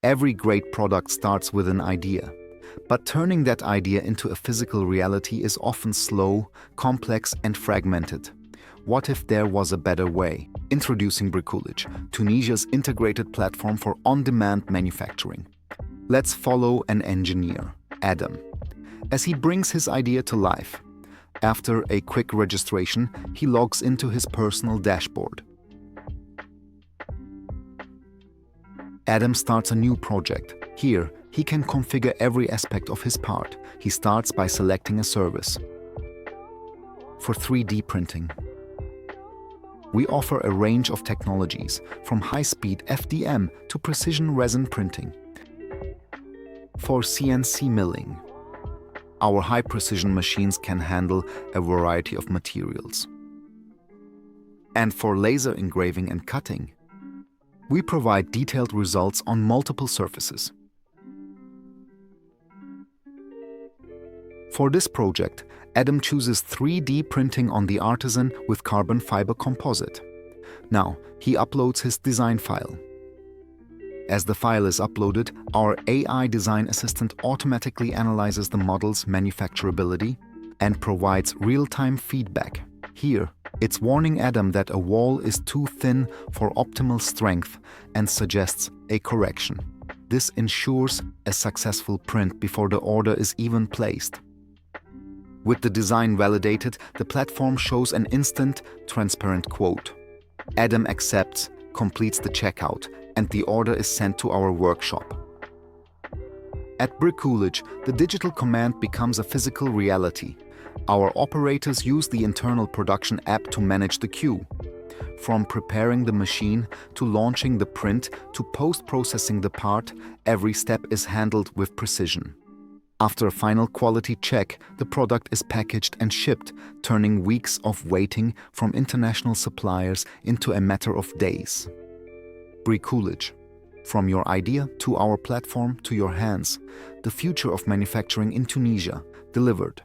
Every great product starts with an idea. But turning that idea into a physical reality is often slow, complex, and fragmented. What if there was a better way? Introducing Bricoolage, Tunisia's integrated platform for on-demand manufacturing. Let's follow an engineer, Adam, as he brings his idea to life. After a quick registration, he logs into his personal dashboard. Adam starts a new project. Here, he can configure every aspect of his part. He starts by selecting a service. For 3D printing, we offer a range of technologies, from high-speed FDM to precision resin printing. For CNC milling, our high-precision machines can handle a variety of materials. And for laser engraving and cutting, we provide detailed results on multiple surfaces. For this project, Adam chooses 3D printing on the Artisan with carbon fiber composite. Now, he uploads his design file. As the file is uploaded, our AI design assistant automatically analyzes the model's manufacturability and provides real-time feedback. Here, it's warning Adam that a wall is too thin for optimal strength and suggests a correction. This ensures a successful print before the order is even placed. With the design validated, the platform shows an instant, transparent quote. Adam accepts, completes the checkout, and the order is sent to our workshop. At Bricoolage, the digital command becomes a physical reality. Our operators use the internal production app to manage the queue. From preparing the machine to launching the print to post-processing the part, every step is handled with precision. After a final quality check, the product is packaged and shipped, turning weeks of waiting from international suppliers into a matter of days. Bricoolage. From your idea to our platform to your hands, the future of manufacturing in Tunisia, delivered.